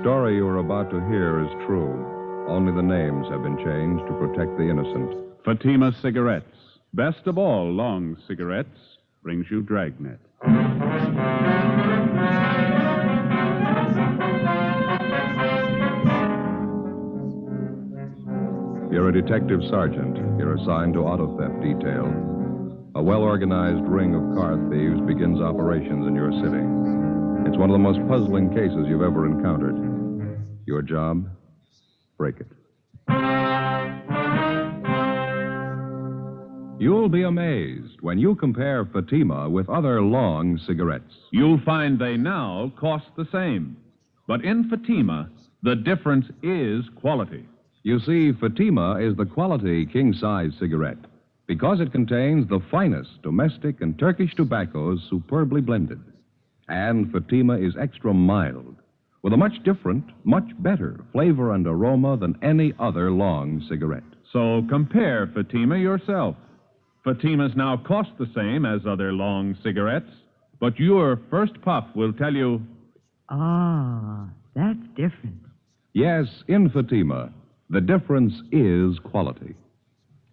story you are about to hear is true. Only the names have been changed to protect the innocent. Fatima Cigarettes, best of all long cigarettes, brings you Dragnet. You're a detective sergeant. You're assigned to auto theft detail. A well-organized ring of car thieves begins operations in your city. It's one of the most puzzling cases you've ever encountered. Your job? Break it. You'll be amazed when you compare Fatima with other long cigarettes. You'll find they now cost the same. But in Fatima, the difference is quality. You see, Fatima is the quality king-size cigarette because it contains the finest domestic and Turkish tobaccos superbly blended. And Fatima is extra mild, with a much different, much better flavor and aroma than any other long cigarette. So compare Fatima yourself. Fatimas now cost the same as other long cigarettes, but your first puff will tell you... Ah, that's different. Yes, in Fatima, the difference is quality.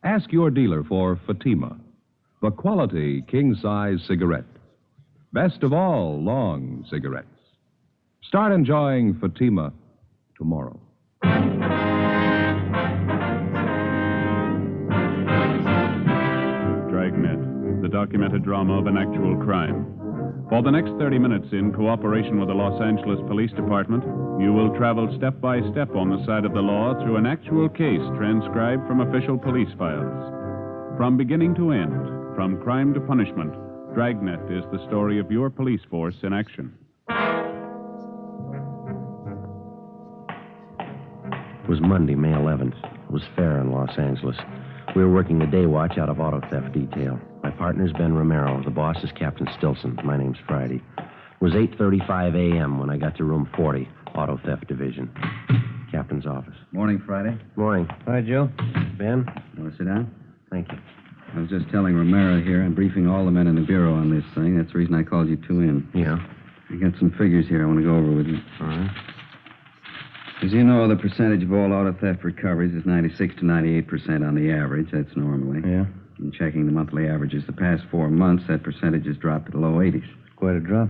Ask your dealer for Fatima, the quality king-size cigarette. Best of all long cigarettes. Start enjoying Fatima tomorrow. Dragnet, the documented drama of an actual crime. For the next 30 minutes, in cooperation with the Los Angeles Police Department, you will travel step by step on the side of the law through an actual case transcribed from official police files. From beginning to end, from crime to punishment, Dragnet is the story of your police force in action. It was Monday, May 11th. It was fair in Los Angeles. We were working the day watch out of auto theft detail. My partner's Ben Romero. The boss is Captain Stilson. My name's Friday. It was 8:35 a.m. when I got to room 40, auto theft division. Captain's office. Morning, Friday. Morning. Hi, Joe. Ben? You want to sit down? Thank you. I was just telling Romero here. I'm briefing all the men in the bureau on this thing. That's the reason I called you two in. Yeah? I got some figures here I want to go over with you. All right. As you know, the percentage of all auto theft recoveries is 96 to 98% on the average. That's normally. Yeah? In checking the monthly averages the past 4 months, that percentage has dropped to the low 80s. Quite a drop.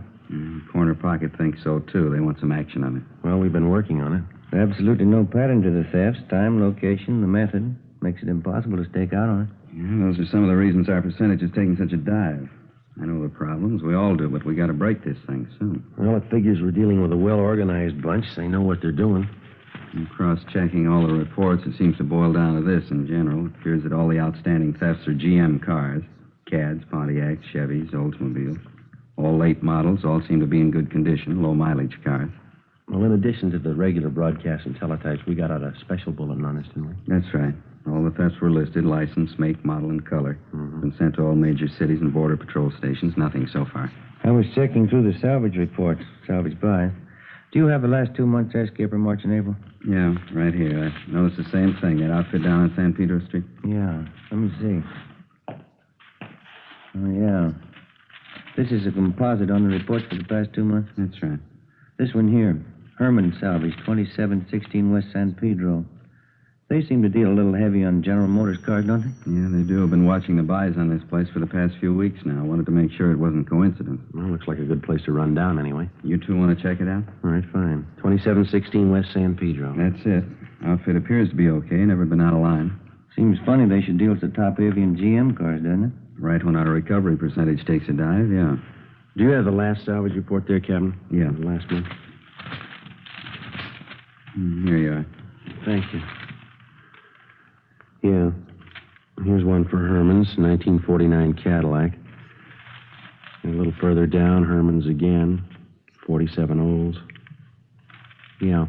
Corner Pocket thinks so, too. They want some action on it. Well, we've been working on it. Absolutely no pattern to the thefts. Time, location, the method. Makes it impossible to stake out on it. Yeah, those are some of the reasons our percentage is taking such a dive. I know the problems. We all do, but we got to break this thing soon. Well, it figures we're dealing with a well-organized bunch. They know what they're doing. And cross-checking all the reports, it seems to boil down to this in general. It appears that all the outstanding thefts are GM cars. Cads, Pontiacs, Chevys, Oldsmobiles. All late models, all seem to be in good condition, low-mileage cars. Well, in addition to the regular broadcasts and teletypes, we got out a special bulletin on this, didn't we? That's right. All the thefts were listed, license, make, model, and color. Mm-hmm. Been sent to all major cities and border patrol stations. Nothing so far. I was checking through the salvage reports. Salvage buy. Do you have the last 2 months' escape from March and April? Yeah, right here. I noticed the same thing. That outfit down on San Pedro Street. Yeah. Let me see. Oh, yeah. This is a composite on the reports for the past 2 months. That's right. This one here. Herman Salvage, 2716 West San Pedro. They seem to deal a little heavy on General Motors cars, don't they? Yeah, they do. I've been watching the buys on this place for the past few weeks now. Wanted to make sure it wasn't coincidence. Well, looks like a good place to run down anyway. You two want to check it out? All right, fine. 2716 West San Pedro. That's it. Outfit appears to be okay. Never been out of line. Seems funny they should deal with the top avian GM cars, doesn't it? Right when our recovery percentage takes a dive, yeah. Do you have the last salvage report there, Captain? Yeah. The last one? Here you are. Thank you. Yeah. Here's one for Herman's, 1949 Cadillac. And a little further down, Herman's again, 47 Olds. Yeah.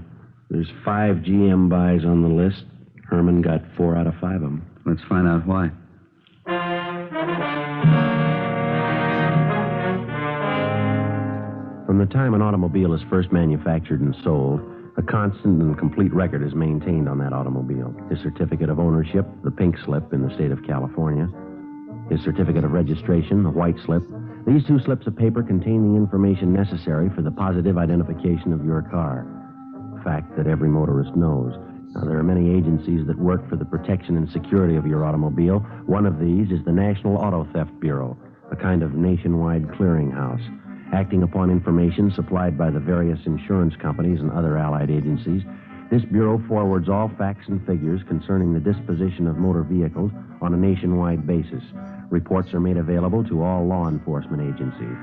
There's 5 GM buys on the list. Herman got 4 out of 5 of them. Let's find out why. From the time an automobile is first manufactured and sold, a constant and complete record is maintained on that automobile. His certificate of ownership, the pink slip in the state of California. His certificate of registration, the white slip. These 2 slips of paper contain the information necessary for the positive identification of your car. fact that every motorist knows. Now, there are many agencies that work for the protection and security of your automobile. One of these is the National Auto Theft Bureau, a kind of nationwide clearinghouse. Acting upon information supplied by the various insurance companies and other allied agencies, this bureau forwards all facts and figures concerning the disposition of motor vehicles on a nationwide basis. Reports are made available to all law enforcement agencies.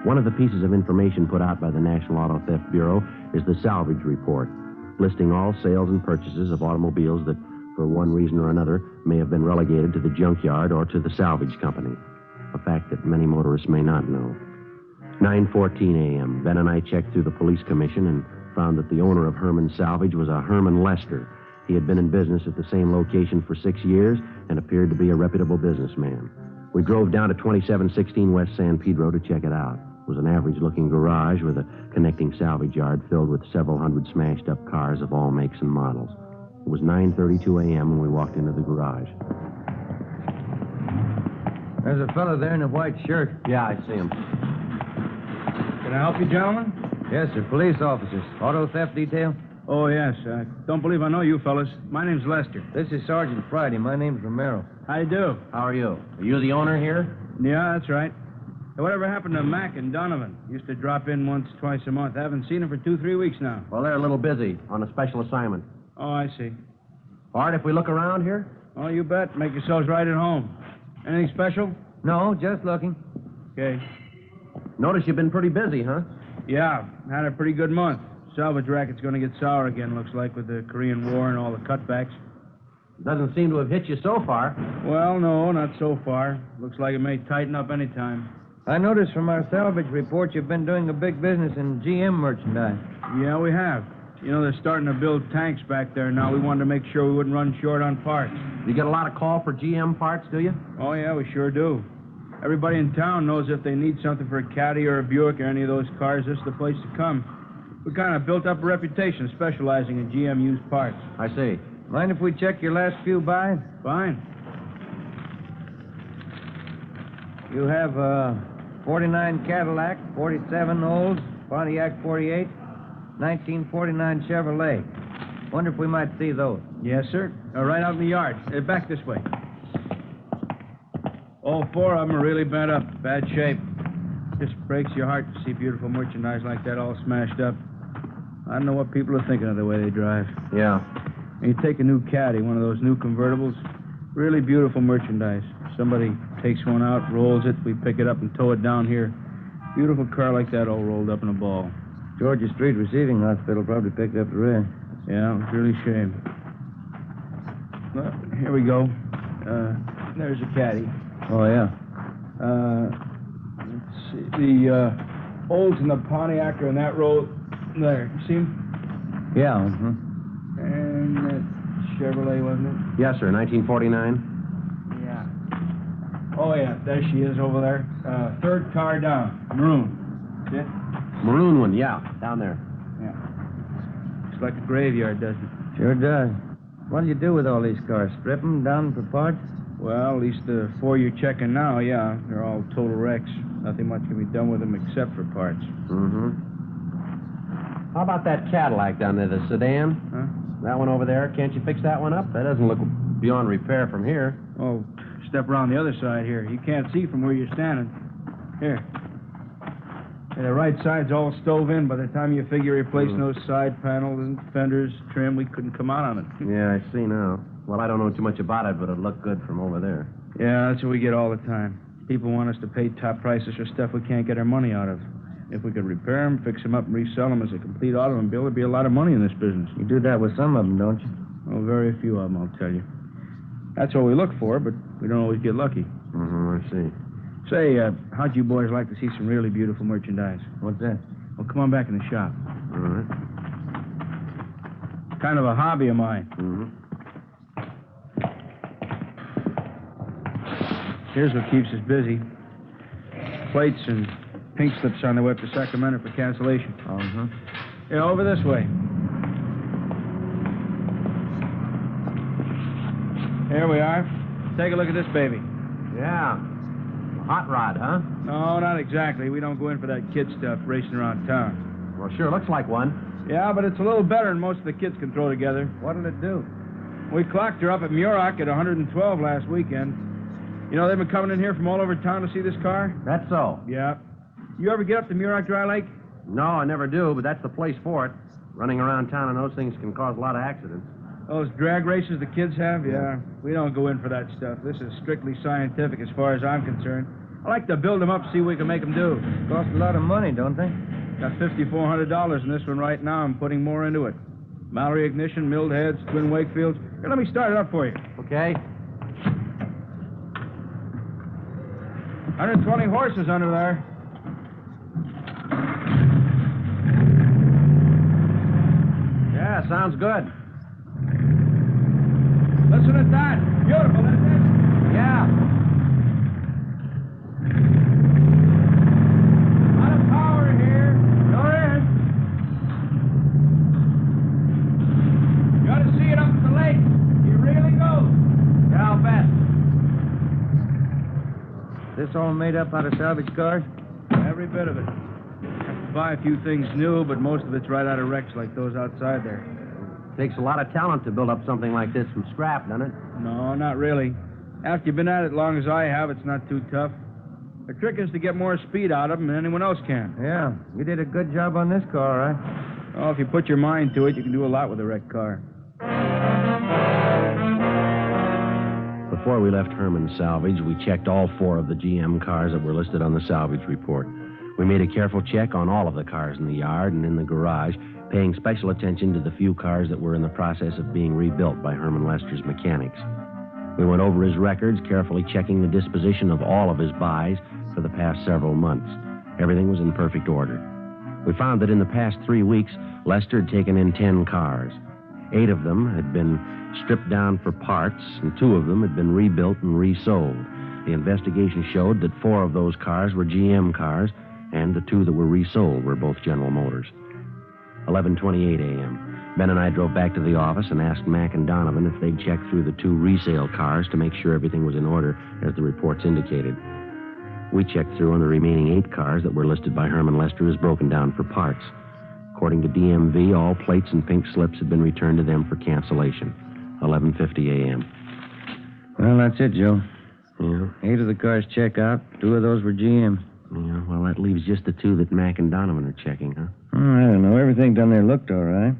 One of the pieces of information put out by the National Auto Theft Bureau is the salvage report, listing all sales and purchases of automobiles that, for one reason or another, may have been relegated to the junkyard or to the salvage company, a fact that many motorists may not know. 9:14 a.m., Ben and I checked through the police commission and found that the owner of Herman Salvage was a Herman Lester. He had been in business at the same location for 6 years and appeared to be a reputable businessman. We drove down to 2716 West San Pedro to check it out. It was an average-looking garage with a connecting salvage yard filled with several hundred smashed-up cars of all makes and models. It was 9:32 a.m. when we walked into the garage. There's a fellow there in a white shirt. Yeah, I see him. Can I help you, gentlemen? Yes, sir. Police officers. Auto theft detail? Oh, yes. Don't believe I know you fellas. My name's Lester. This is Sergeant Friday. My name's Romero. How you do? How are you? Are you the owner here? Yeah, that's right. Hey, whatever happened to Mac and Donovan? Used to drop in once, twice a month. Haven't seen them for 2-3 weeks now. Well, they're a little busy on a special assignment. Oh, I see. Bart, if we look around here? Oh, you bet. Make yourselves right at home. Anything special? No, just looking. Okay. Notice you've been pretty busy, huh? Yeah, had a pretty good month. Salvage racket's going to get sour again, looks like, with the Korean War and all the cutbacks. Doesn't seem to have hit you so far. Well, no, not so far. Looks like it may tighten up any time. I noticed from our salvage report you've been doing a big business in GM merchandise. Yeah, we have. You know, they're starting to build tanks back there now. We wanted to make sure we wouldn't run short on parts. You get a lot of call for GM parts, do you? Oh, yeah, we sure do. Everybody in town knows if they need something for a Caddy or a Buick or any of those cars, this is the place to come. We kind of built up a reputation specializing in GM used parts. I see. Mind if we check your last few buys? Fine. You have a 49 Cadillac, 47 Olds, Pontiac 48, 1949 Chevrolet. Wonder if we might see those. Yes, sir. Right out in the yard. Back this way. All four of them are really bent up. Bad shape. Just breaks your heart to see beautiful merchandise like that all smashed up. I don't know what people are thinking of the way they drive. Yeah. And you take a new Caddy, one of those new convertibles, really beautiful merchandise. Somebody takes one out, rolls it, we pick it up and tow it down here. Beautiful car like that all rolled up in a ball. Georgia Street Receiving Hospital probably picked up the rear. Yeah, it's really a shame. Well, here we go. There's a Caddy. Oh, yeah. Let's see. The Olds and the Pontiac are in that row there. You see them? Yeah. And that Chevrolet, wasn't it? Yes, sir. 1949. Yeah. Oh, yeah. There she is over there. Third car down. Maroon. See it? Maroon one, yeah. Down there. Yeah. Looks like a graveyard, doesn't it? Sure does. What do you do with all these cars? Strip them down for parts? Well, at least the four you're checking now, yeah. They're all total wrecks. Nothing much can be done with them except for parts. How about that Cadillac down there, the sedan? Huh? That one over there. Can't you fix that one up? That doesn't look beyond repair from here. Oh, step around the other side here. You can't see from where you're standing. Here. And the right side's all stove in. By the time you figure replacing those side panels and fenders, trim, we couldn't come out on it. Yeah, I see now. Well, I don't know too much about it, but it looked good from over there. Yeah, that's what we get all the time. People want us to pay top prices for stuff we can't get our money out of. If we could repair them, fix them up, and resell them as a complete automobile, there'd be a lot of money in this business. You do that with some of them, don't you? Well, very few of them, I'll tell you. That's what we look for, but we don't always get lucky. I see. Say, how'd you boys like to see some really beautiful merchandise? What's that? Well, come on back in the shop. All right. Kind of a hobby of mine. Here's what keeps us busy. Plates and pink slips on their way up to Sacramento for cancellation. Yeah, over this way. Here we are. Take a look at this baby. Yeah. Hot rod, huh? No, not exactly. We don't go in for that kid stuff racing around town. Well, sure looks like one. Yeah, but it's a little better than most of the kids can throw together. What'll it do? We clocked her up at Muroc at 112 last weekend. You know, they've been coming in here from all over town to see this car? That's so. Yeah. You ever get up to Muroc Dry Lake? No, I never do, but that's the place for it. Running around town on those things can cause a lot of accidents. Those drag races the kids have? Yeah. We don't go in for that stuff. This is strictly scientific as far as I'm concerned. I like to build them up, see what we can make them do. Cost a lot of money, don't they? Got $5,400 in this one right now. I'm putting more into it. Mallory ignition, milled heads, twin Wakefields. Here, let me start it up for you. Okay. 120 horses under there. Yeah, sounds good. Listen at that. Beautiful, isn't it? Yeah. A lot of power here. Go in. You ought to see it up at the lake. It really goes. Yeah, I'll bet. This all made up out of salvage cars? Every bit of it. Have to buy a few things new, but most of it's right out of wrecks like those outside there. Takes a lot of talent to build up something like this from scrap, doesn't it? No, not really. After you've been at it as long as I have, it's not too tough. The trick is to get more speed out of them than anyone else can. Yeah, you did a good job on this car, all right? Oh, if you put your mind to it, you can do a lot with a wrecked car. Before we left Herman's salvage, we checked all 4 of the GM cars that were listed on the salvage report. We made a careful check on all of the cars in the yard and in the garage, paying special attention to the few cars that were in the process of being rebuilt by Herman Lester's mechanics. We went over his records, carefully checking the disposition of all of his buys for the past several months. Everything was in perfect order. We found that in the past 3 weeks, Lester had taken in 10 cars. 8 of them had been stripped down for parts, and 2 of them had been rebuilt and resold. The investigation showed that 4 of those cars were GM cars, and the 2 that were resold were both General Motors. 11:28 a.m. Ben and I drove back to the office and asked Mac and Donovan if they'd check through the 2 resale cars to make sure everything was in order, as the reports indicated. We checked through on the remaining 8 cars that were listed by Herman Lester as broken down for parts. According to DMV, all plates and pink slips had been returned to them for cancellation. 11:50 a.m. Well, that's it, Joe. Yeah? 8 of the cars check out. 2 of those were GMs. Yeah, well, that leaves just the 2 that Mac and Donovan are checking, huh? I don't know. Everything down there looked all right.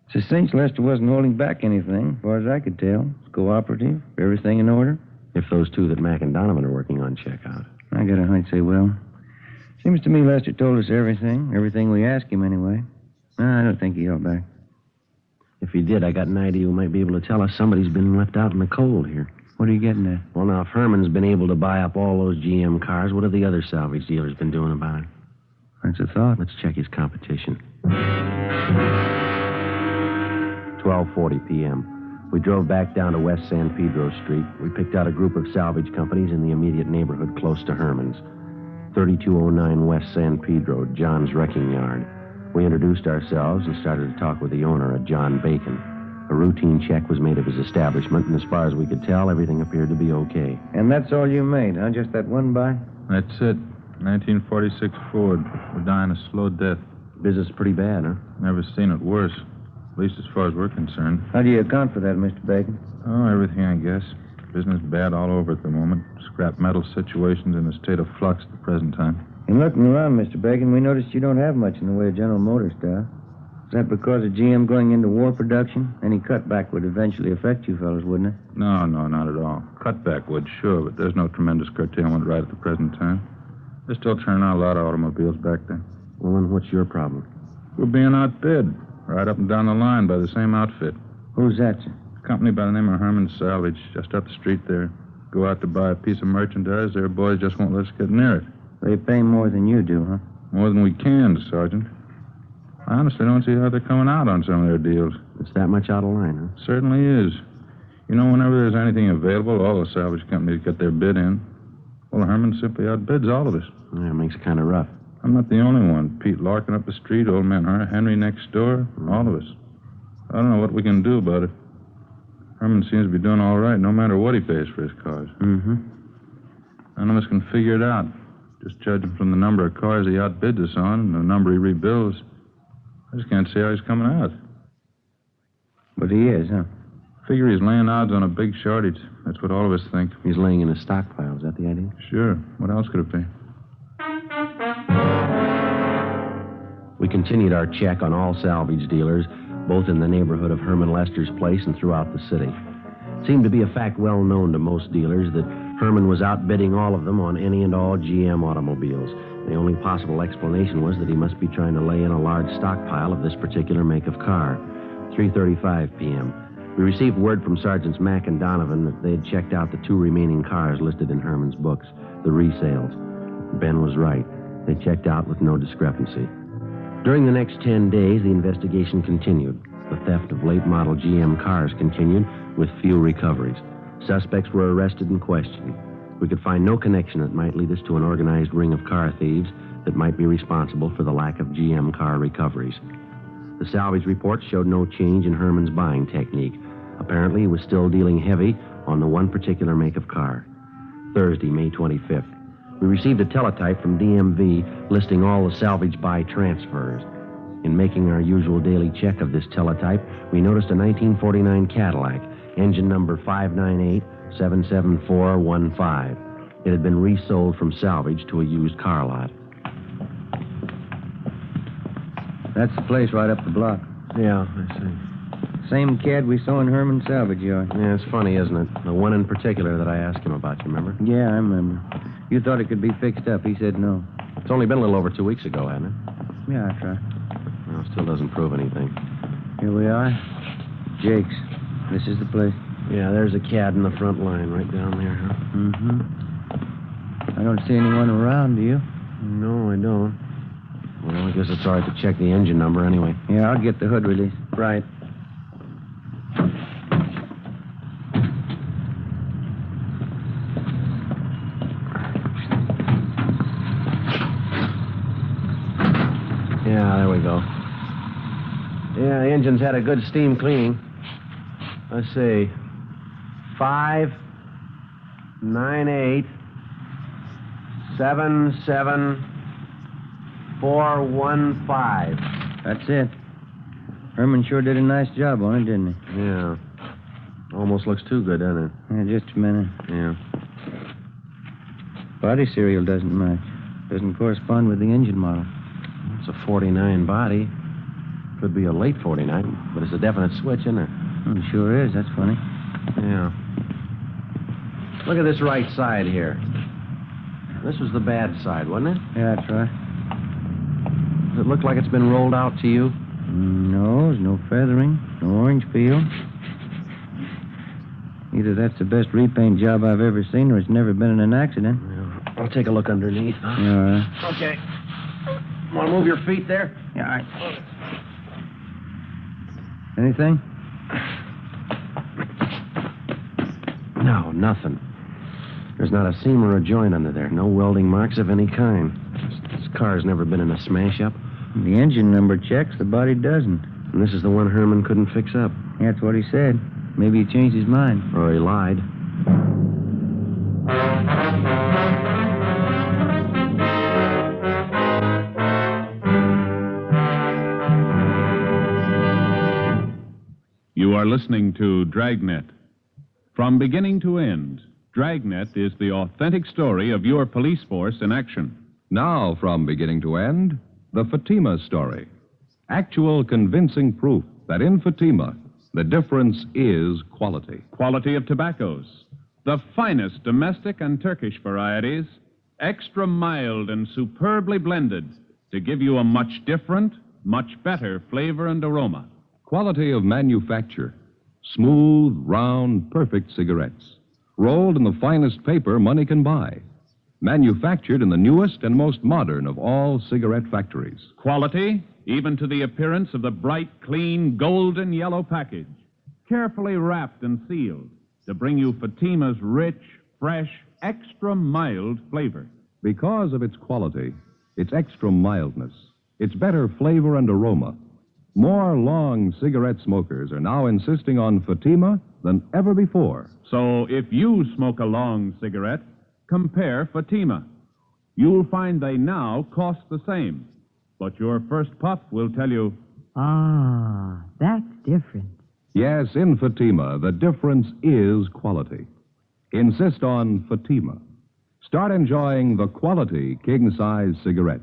It's a cinch Lester wasn't holding back anything, as far as I could tell. It's cooperative. Everything in order. If those 2 that Mac and Donovan are working on check out. I got a hunch they will. Seems to me Lester told us everything. Everything we asked him, anyway. No, I don't think he held back. If he did, I got an idea who might be able to tell us somebody's been left out in the cold here. What are you getting at? Well, now, if Herman's been able to buy up all those GM cars, what have the other salvage dealers been doing about it? That's a thought. Let's check his competition. 12:40 p.m. We drove back down to West San Pedro Street. We picked out a group of salvage companies in the immediate neighborhood close to Herman's. 3209 West San Pedro, John's Wrecking Yard. We introduced ourselves and started to talk with the owner, a John Bacon. A routine check was made of his establishment, and as far as we could tell, everything appeared to be okay. And that's all you made, huh? Just that one buy? That's it. 1946 Ford. We're dying a slow death. Business is pretty bad, huh? Never seen it worse. At least as far as we're concerned. How do you account for that, Mr. Bacon? Oh, everything, I guess. Business bad all over at the moment. Scrap metal situation's in a state of flux at the present time. In looking around, Mr. Bacon, we noticed you don't have much in the way of General Motors stuff. Is that because of GM going into war production? Any cutback would eventually affect you fellas, wouldn't it? No, not at all. Cutback would, sure, but there's no tremendous curtailment right at the present time. They're still turning out a lot of automobiles back there. Well, then what's your problem? We're being outbid, right up and down the line by the same outfit. Who's that, sir? A company by the name of Herman's Salvage, just up the street there. Go out to buy a piece of merchandise, their boys just won't let us get near it. They pay more than you do, huh? More than we can, Sergeant. I honestly don't see how they're coming out on some of their deals. It's that much out of line, huh? Certainly is. You know, whenever there's anything available, all the salvage companies get their bid in. Well, Herman simply outbids all of us. Yeah, it makes it kind of rough. I'm not the only one. Pete Larkin up the street, old man Henry next door, all of us. I don't know what we can do about it. Herman seems to be doing all right, no matter what he pays for his cars. Mm-hmm. None of us can figure it out. Just judging from the number of cars he outbids us on and the number he rebuilds, I just can't see how he's coming out. But he is, huh? Figure he's laying odds on a big shortage. That's what all of us think. He's laying in his stockpile. Is that the idea? Sure. What else could it be? We continued our check on all salvage dealers, both in the neighborhood of Herman Lester's place and throughout the city. It seemed to be a fact well known to most dealers that Herman was outbidding all of them on any and all GM automobiles. The only possible explanation was that he must be trying to lay in a large stockpile of this particular make of car. 3:35 p.m. We received word from Sergeants Mack and Donovan that they had checked out the 2 remaining cars listed in Herman's books, the resales. Ben was right. They checked out with no discrepancy. During the next 10 days, the investigation continued. The theft of late-model GM cars continued, with few recoveries. Suspects were arrested and questioned. We could find no connection that might lead us to an organized ring of car thieves that might be responsible for the lack of GM car recoveries. The salvage report showed no change in Herman's buying technique. Apparently, he was still dealing heavy on the one particular make of car. Thursday, May 25th. We received a teletype from DMV listing all the salvage buy transfers. In making our usual daily check of this teletype, we noticed a 1949 Cadillac, engine number 598-77415. It had been resold from salvage to a used car lot. That's the place right up the block. Yeah, I see. Same cad we saw in Herman's salvage yard. Yeah, it's funny, isn't it? The one in particular that I asked him about, you remember? Yeah, I remember. You thought it could be fixed up. He said no. It's only been a little over 2 weeks ago, hasn't it? Yeah, that's right. Well, still doesn't prove anything. Here we are. Jake's. This is the place. Yeah, there's a cad in the front line right down there, huh? Mm-hmm. I don't see anyone around, do you? No, I don't. Well, I guess it's all right to check the engine number anyway. Yeah, I'll get the hood release. Right. Yeah, there we go. Yeah, the engine's had a good steam cleaning. Let's see. 598-77415. That's it. Herman sure did a nice job on it, didn't he? Yeah. Almost looks too good, doesn't it? Yeah, just a minute. Yeah. Body serial doesn't match. Doesn't correspond with the engine model. It's a 49 body. Could be a late 49, but it's a definite switch, isn't it? It sure is. That's funny. Yeah. Look at this right side here. This was the bad side, wasn't it? Yeah, that's right. Does it look like it's been rolled out to you? No, there's no feathering, no orange peel. Either that's the best repaint job I've ever seen or it's never been in an accident. Yeah. I'll take a look underneath. Huh? Yeah, all right. Okay. Want to move your feet there? Yeah, all right. Anything? No, nothing. There's not a seam or a joint under there. No welding marks of any kind. This car's never been in a smash-up. The engine number checks, the body doesn't. And this is the one Herman couldn't fix up. That's what he said. Maybe he changed his mind. Or he lied. You are listening to Dragnet. From beginning to end, Dragnet is the authentic story of your police force in action. Now, from beginning to end, the Fatima story. Actual convincing proof that in Fatima, the difference is quality. Quality of tobaccos. The finest domestic and Turkish varieties, extra mild and superbly blended to give you a much different, much better flavor and aroma. Quality of manufacture. Smooth, round, perfect cigarettes. Rolled in the finest paper money can buy. Manufactured in the newest and most modern of all cigarette factories. Quality, even to the appearance of the bright, clean, golden yellow package. Carefully wrapped and sealed to bring you Fatima's rich, fresh, extra mild flavor. Because of its quality, its extra mildness, its better flavor and aroma, more long cigarette smokers are now insisting on Fatima than ever before. So if you smoke a long cigarette, compare Fatima. You'll find they now cost the same. But your first puff will tell you Ah, that's different. Yes, in Fatima, the difference is quality. Insist on Fatima. Start enjoying the quality king-size cigarette.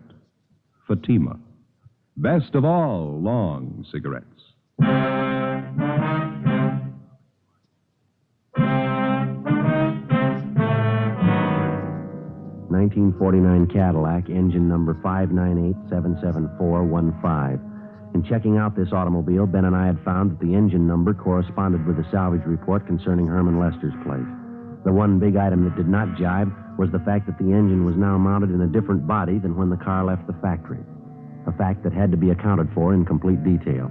Fatima. Best of all long cigarettes. 1949 Cadillac, engine number 598-77415. In checking out this automobile, Ben and I had found that the engine number corresponded with the salvage report concerning Herman Lester's place. The one big item that did not jibe was the fact that the engine was now mounted in a different body than when the car left the factory, a fact that had to be accounted for in complete detail.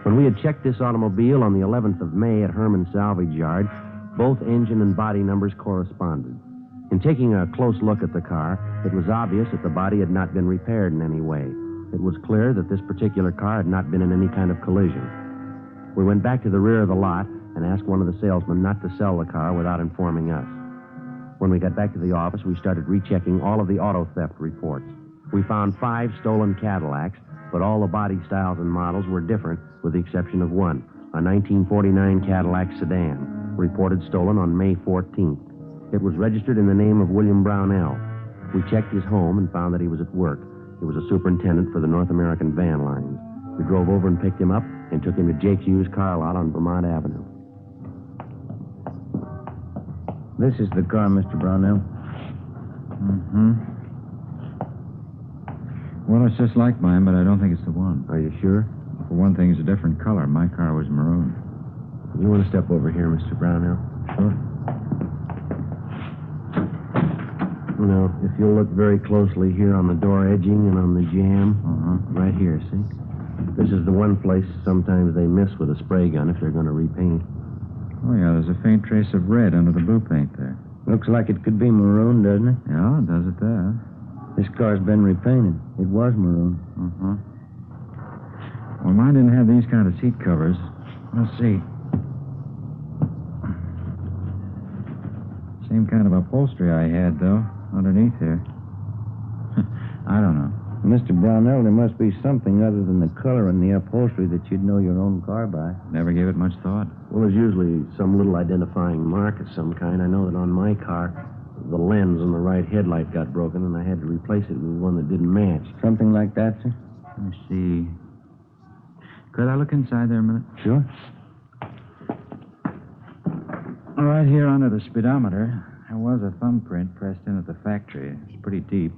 When we had checked this automobile on the 11th of May at Herman's salvage yard, both engine and body numbers corresponded. In taking a close look at the car, it was obvious that the body had not been repaired in any way. It was clear that this particular car had not been in any kind of collision. We went back to the rear of the lot and asked one of the salesmen not to sell the car without informing us. When we got back to the office, we started rechecking all of the auto theft reports. We found 5 stolen Cadillacs, but all the body styles and models were different, with the exception of one, a 1949 Cadillac sedan, reported stolen on May 14th. It was registered in the name of William Brownell. We checked his home and found that he was at work. He was a superintendent for the North American van lines. We drove over and picked him up and took him to Jake Hughes' car lot on Vermont Avenue. This is the car, Mr. Brownell. Mm-hmm. Well, it's just like mine, but I don't think it's the one. Are you sure? For one thing, it's a different color. My car was maroon. You want to step over here, Mr. Brownell? Sure. Now, if you'll look very closely here on the door edging and on the jamb, right here, see? This is the one place sometimes they miss with a spray gun if they're going to repaint. Oh, yeah, there's a faint trace of red under the blue paint there. Looks like it could be maroon, doesn't it? Yeah, it does it there. This car's been repainted. It was maroon. Well, mine didn't have these kind of seat covers. Let's see. Same kind of upholstery I had, though, underneath here. I don't know. Mr. Brownell, there must be something other than the color and the upholstery that you'd know your own car by. Never gave it much thought. Well, there's usually some little identifying mark of some kind. I know that on my car, the lens on the right headlight got broken, and I had to replace it with one that didn't match. Something like that, sir? Let me see. Could I look inside there a minute? Sure. Right here under the speedometer, there was a thumbprint pressed in at the factory. It's pretty deep.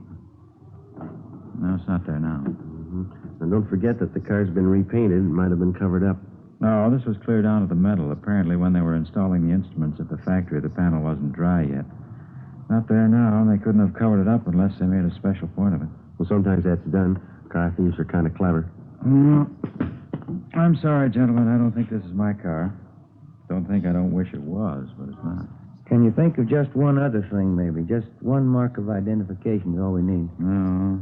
No, it's not there now. And don't forget that the car's been repainted. It might have been covered up. No, this was cleared down to the metal. Apparently, when they were installing the instruments at the factory, the panel wasn't dry yet. Not there now. They couldn't have covered it up unless they made a special point of it. Well, sometimes that's done. Car thieves are kind of clever. I'm sorry, gentlemen. I don't think this is my car. Don't think I don't wish it was, but it's not. Can you think of just one other thing, maybe? Just one mark of identification is all we need. No.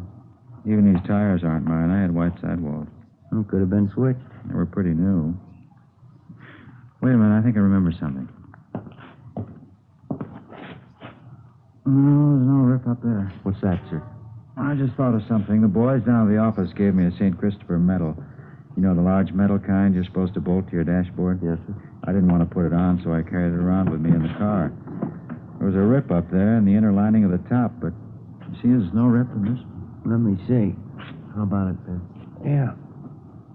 Even these tires aren't mine. I had white sidewalls. Oh, could have been switched. They were pretty new. Wait a minute. I think I remember something. No, there's no rip up there. What's that, sir? I just thought of something. The boys down at the office gave me a St. Christopher medal. You know, the large metal kind you're supposed to bolt to your dashboard? Yes, sir. I didn't want to put it on, so I carried it around with me in the car. There was a rip up there in the inner lining of the top, but you see there's no rip in this. Let me see. How about it, Ben? Yeah.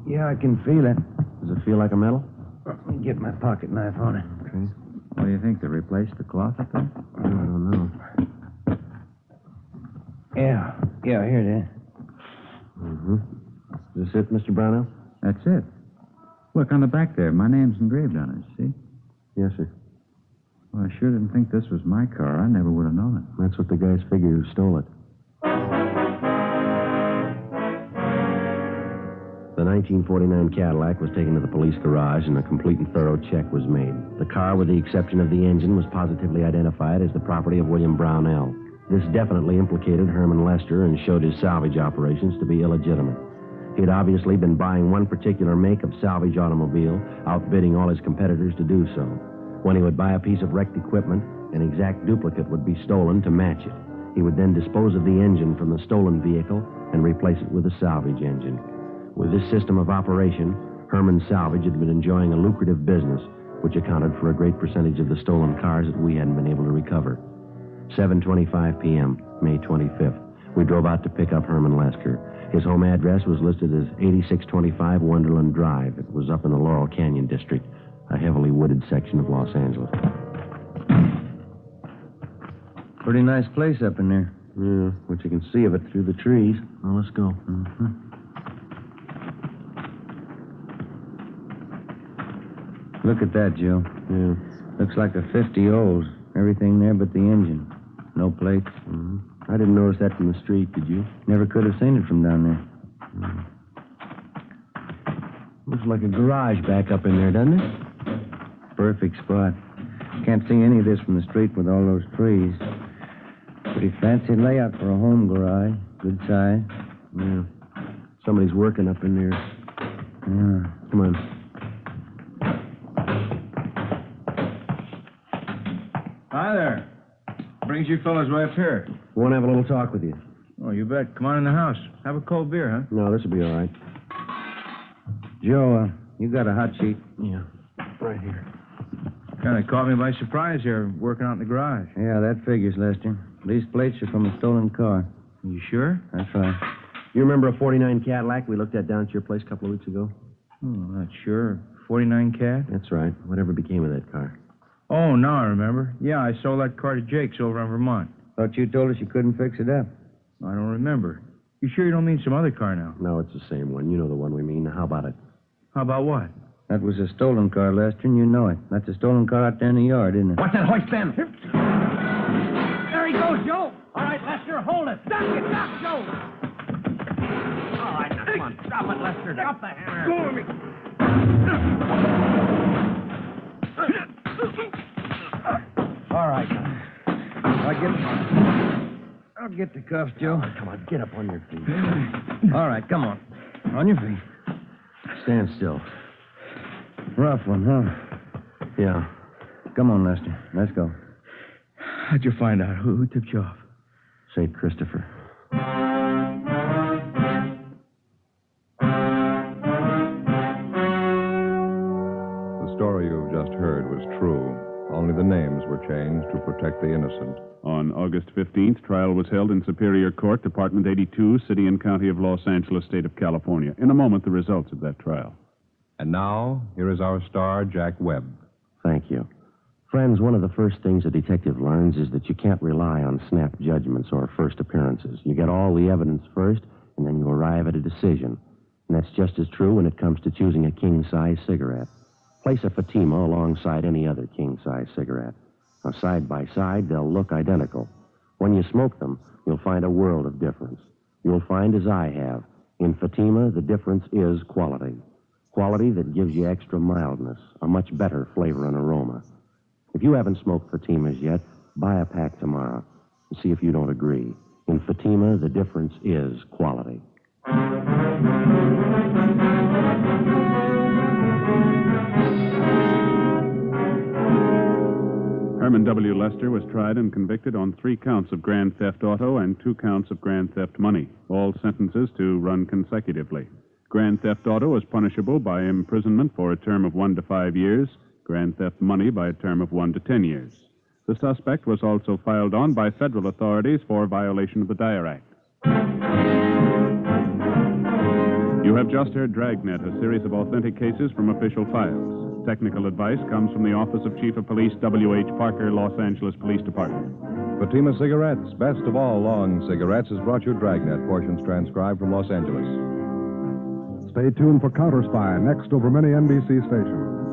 Yeah, I can feel it. Does it feel like a metal? Let me get my pocket knife on it. Okay. What do you think? They replaced the cloth up there? I don't know. Yeah. Yeah, here it is. Is this it, Mr. Brownell? That's it. Look, on the back there, my name's engraved on it, see? Yes, sir. Well, I sure didn't think this was my car. I never would have known it. That's what the guys figured who stole it. The 1949 Cadillac was taken to the police garage, and a complete and thorough check was made. The car, with the exception of the engine, was positively identified as the property of William Brownell. This definitely implicated Herman Lester and showed his salvage operations to be illegitimate. He had obviously been buying one particular make of salvage automobile, outbidding all his competitors to do so. When he would buy a piece of wrecked equipment, an exact duplicate would be stolen to match it. He would then dispose of the engine from the stolen vehicle and replace it with a salvage engine. With this system of operation, Herman Salvage had been enjoying a lucrative business, which accounted for a great percentage of the stolen cars that we hadn't been able to recover. 7:25 p.m., May 25th. We drove out to pick up Herman Lester. His home address was listed as 8625 Wonderland Drive. It was up in the Laurel Canyon district, a heavily wooded section of Los Angeles. Pretty nice place up in there. Yeah, but you can see of it through the trees. Well, let's go. Mm-hmm. Look at that, Joe. Yeah. Looks like a 50 Olds. Everything there but the engine. No plates. Mm-hmm. I didn't notice that from the street, did you? Never could have seen it from down there. Mm. Looks like a garage back up in there, doesn't it? Perfect spot. Can't see any of this from the street with all those trees. Pretty fancy layout for a home garage. Good size. Yeah. Somebody's working up in there. Yeah. Come on. Hi there. Brings you fellas way up here. Want to have a little talk with you? Oh, you bet. Come on in the house. Have a cold beer, huh? No, this will be all right. Joe, you got a hot sheet? Yeah, right here. Kind of caught me by surprise here, working out in the garage. Yeah, that figures, Lester. These plates are from a stolen car. You sure? That's right. You remember a 49 Cadillac we looked at down at your place a couple of weeks ago? Oh, not sure. 49 Cad? That's right. Whatever became of that car? Oh, now I remember. Yeah, I sold that car to Jake's over in Vermont. Thought you told us you couldn't fix it up. I don't remember. You sure you don't mean some other car now? No, it's the same one. You know the one we mean. How about it? How about what? That was a stolen car, Lester, and you know it. That's a stolen car out there in the yard, isn't it? What's that hoist then? There he goes, Joe. All right, Lester, hold it. Stop it, stop, Joe. All right, now, come on. Drop it, Lester. Drop the hammer. Go with me. All right. I'll get the cuffs, Joe. Come on, get up on your feet. All right, come on. On your feet. Stand still. Rough one, huh? Yeah. Come on, Lester. Let's go. How'd you find out? Who tipped you off? St. Christopher. The story you've just heard was true. Only the names were changed to protect the innocent. On August 15th, trial was held in Superior Court, Department 82, City and County of Los Angeles, State of California. In a moment, the results of that trial. And now, here is our star, Jack Webb. Thank you. Friends, one of the first things a detective learns is that you can't rely on snap judgments or first appearances. You get all the evidence first, and then you arrive at a decision. And that's just as true when it comes to choosing a king-size cigarette. Place a Fatima alongside any other king-size cigarette. Now, side by side, they'll look identical. When you smoke them, you'll find a world of difference. You'll find, as I have, in Fatima, the difference is quality. Quality that gives you extra mildness, a much better flavor and aroma. If you haven't smoked Fatimas yet, buy a pack tomorrow and see if you don't agree. In Fatima, the difference is quality. Herman W. Lester was tried and convicted on 3 counts of grand theft auto and 2 counts of grand theft money, all sentences to run consecutively. Grand theft auto is punishable by imprisonment for a term of 1 to 5 years, grand theft money by a term of 1 to 10 years. The suspect was also filed on by federal authorities for violation of the Dyer Act. You have just heard Dragnet, a series of authentic cases from official files. Technical advice comes from the Office of Chief of Police W.H. Parker, Los Angeles Police Department. Fatima Cigarettes, best of all long cigarettes, has brought you Dragnet, portions transcribed from Los Angeles. Stay tuned for Counter Spy, next over many NBC stations.